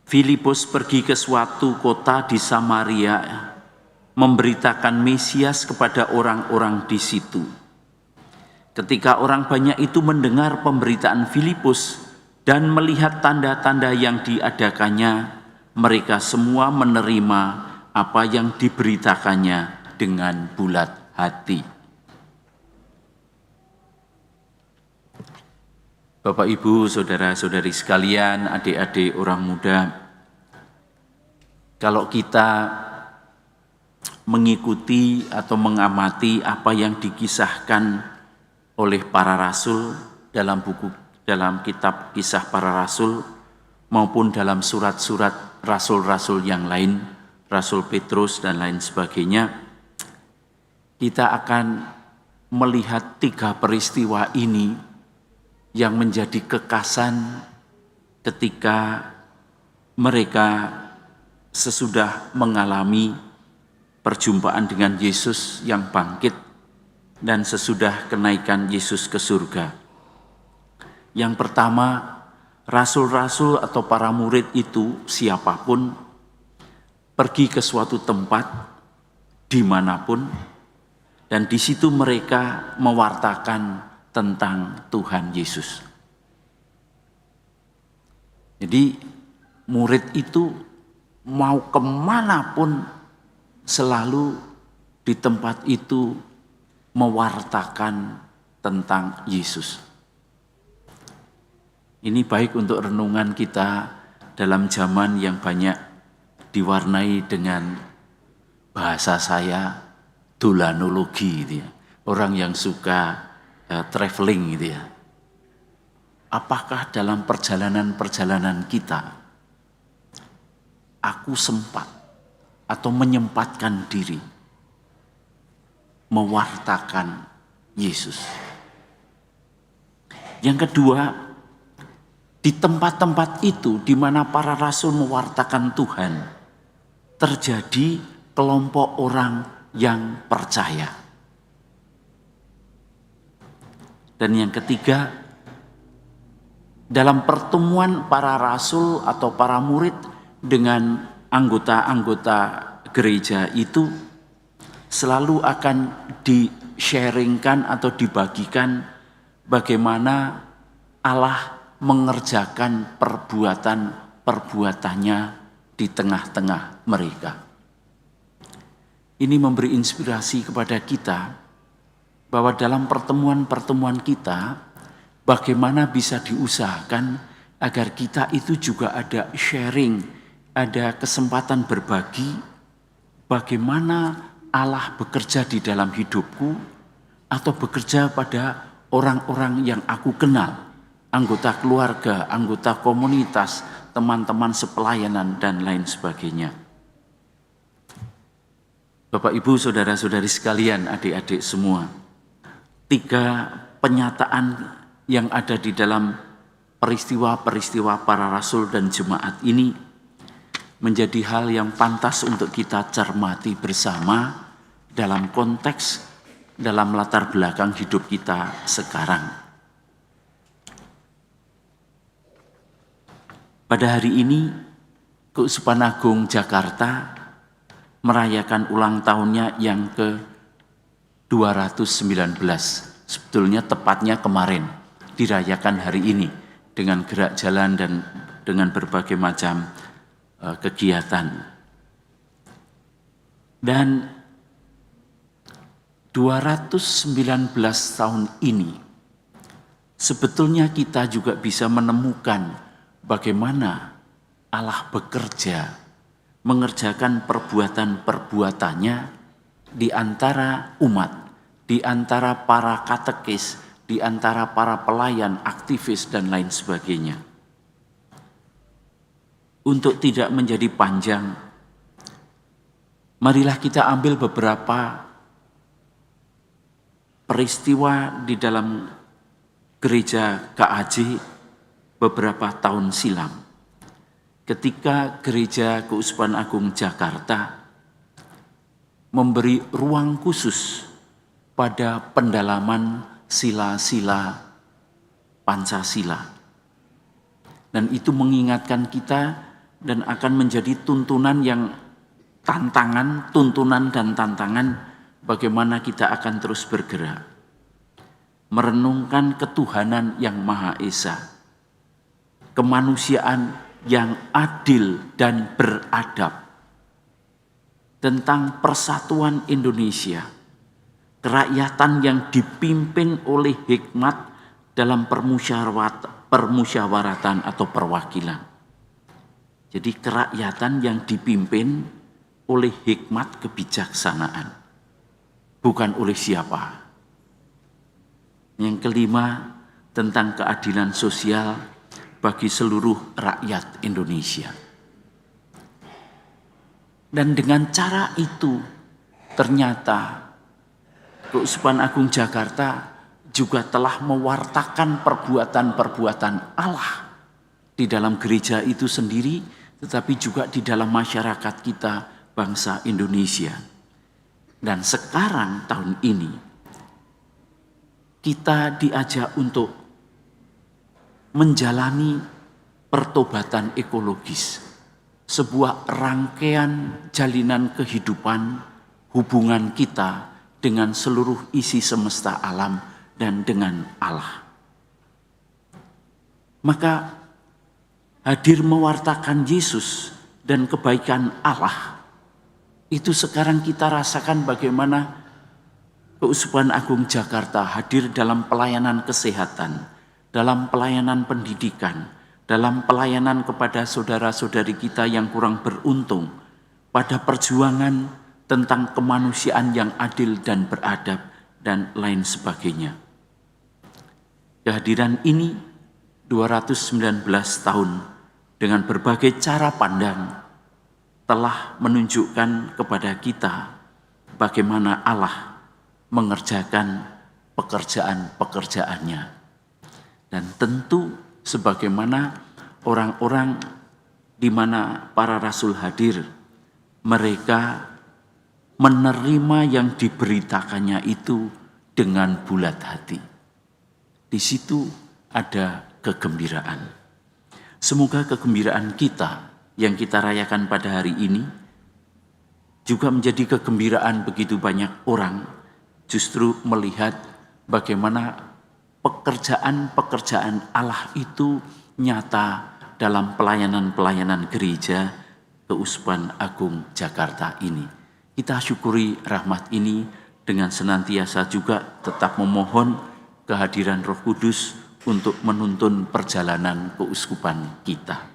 Filipus pergi ke suatu kota di Samaria, memberitakan Mesias kepada orang-orang di situ. Ketika orang banyak itu mendengar pemberitaan Filipus dan melihat tanda-tanda yang diadakannya, mereka semua menerima apa yang diberitakannya dengan bulat hati. Bapak, Ibu, saudara-saudari sekalian, adik-adik orang muda, kalau kita mengikuti atau mengamati apa yang dikisahkan oleh para rasul dalam kitab Kisah Para Rasul maupun dalam surat-surat rasul-rasul yang lain, Rasul Petrus dan lain sebagainya, kita akan melihat 3 peristiwa ini yang menjadi kekasan ketika mereka sesudah mengalami perjumpaan dengan Yesus yang bangkit dan sesudah kenaikan Yesus ke surga. Yang pertama, rasul-rasul atau para murid itu siapapun pergi ke suatu tempat dimanapun dan di situ mereka mewartakan tentang Tuhan Yesus. Jadi murid itu mau kemanapun selalu di tempat itu mewartakan tentang Yesus. Ini baik untuk renungan kita dalam zaman yang banyak diwarnai dengan bahasa saya dolanologi gitu ya. Orang yang suka traveling gitu ya. Apakah dalam perjalanan-perjalanan kita aku sempat atau menyempatkan diri mewartakan Yesus? Yang kedua, di tempat-tempat itu di mana para rasul mewartakan Tuhan, terjadi kelompok orang yang percaya. Dan yang ketiga, dalam pertemuan para rasul atau para murid dengan anggota-anggota gereja itu selalu akan di-sharingkan atau dibagikan bagaimana Allah mengerjakan perbuatan-perbuatannya di tengah-tengah mereka. Ini memberi inspirasi kepada kita bahwa dalam pertemuan-pertemuan kita, bagaimana bisa diusahakan agar kita itu juga ada sharing, ada kesempatan berbagi, bagaimana Allah bekerja di dalam hidupku, atau bekerja pada orang-orang yang aku kenal, anggota keluarga, anggota komunitas, teman-teman sepelayanan, dan lain sebagainya. Bapak, Ibu, saudara-saudari sekalian, adik-adik semua, 3 penyataan yang ada di dalam peristiwa-peristiwa para rasul dan jemaat ini menjadi hal yang pantas untuk kita cermati bersama dalam konteks, dalam latar belakang hidup kita sekarang. Pada hari ini, Keuskupan Agung Jakarta merayakan ulang tahunnya yang ke-219. Sebetulnya tepatnya kemarin, dirayakan hari ini dengan gerak jalan dan dengan berbagai macam kegiatan. Dan 219 tahun ini, sebetulnya kita juga bisa menemukan bagaimana Allah bekerja, mengerjakan perbuatan-perbuatannya di antara umat, di antara para katekis, di antara para pelayan, aktivis, dan lain sebagainya. Untuk tidak menjadi panjang, marilah kita ambil beberapa peristiwa di dalam gereja KAJ beberapa tahun silam. Ketika Gereja Keuskupan Agung Jakarta memberi ruang khusus pada pendalaman sila-sila Pancasila. Dan itu mengingatkan kita dan akan menjadi tuntunan dan tantangan bagaimana kita akan terus bergerak. Merenungkan ketuhanan yang Maha Esa, kemanusiaan yang adil dan beradab, tentang persatuan Indonesia, kerakyatan yang dipimpin oleh hikmat dalam permusyawaratan atau perwakilan. Jadi kerakyatan yang dipimpin oleh hikmat kebijaksanaan, bukan oleh siapa. Yang kelima, tentang keadilan sosial bagi seluruh rakyat Indonesia. Dan dengan cara itu ternyata Keuskupan Agung Jakarta juga telah mewartakan perbuatan-perbuatan Allah di dalam gereja itu sendiri, tetapi juga di dalam masyarakat kita bangsa Indonesia. Dan sekarang tahun ini kita diajak untuk menjalani pertobatan ekologis. Sebuah rangkaian jalinan kehidupan, hubungan kita dengan seluruh isi semesta alam dan dengan Allah. Maka hadir mewartakan Yesus dan kebaikan Allah, itu sekarang kita rasakan bagaimana Keuskupan Agung Jakarta hadir dalam pelayanan kesehatan, dalam pelayanan pendidikan, dalam pelayanan kepada saudara-saudari kita yang kurang beruntung, pada perjuangan tentang kemanusiaan yang adil dan beradab, dan lain sebagainya. Kehadiran ini 219 tahun dengan berbagai cara pandang telah menunjukkan kepada kita bagaimana Allah mengerjakan pekerjaan-pekerjaannya. Dan tentu sebagaimana orang-orang di mana para rasul hadir, mereka menerima yang diberitakannya itu dengan bulat hati. Di situ ada kegembiraan. Semoga kegembiraan kita yang kita rayakan pada hari ini juga menjadi kegembiraan begitu banyak orang, justru melihat bagaimana pekerjaan-pekerjaan Allah itu nyata dalam pelayanan-pelayanan gereja Keuskupan Agung Jakarta ini. Kita syukuri rahmat ini dengan senantiasa juga tetap memohon kehadiran Roh Kudus untuk menuntun perjalanan keuskupan kita.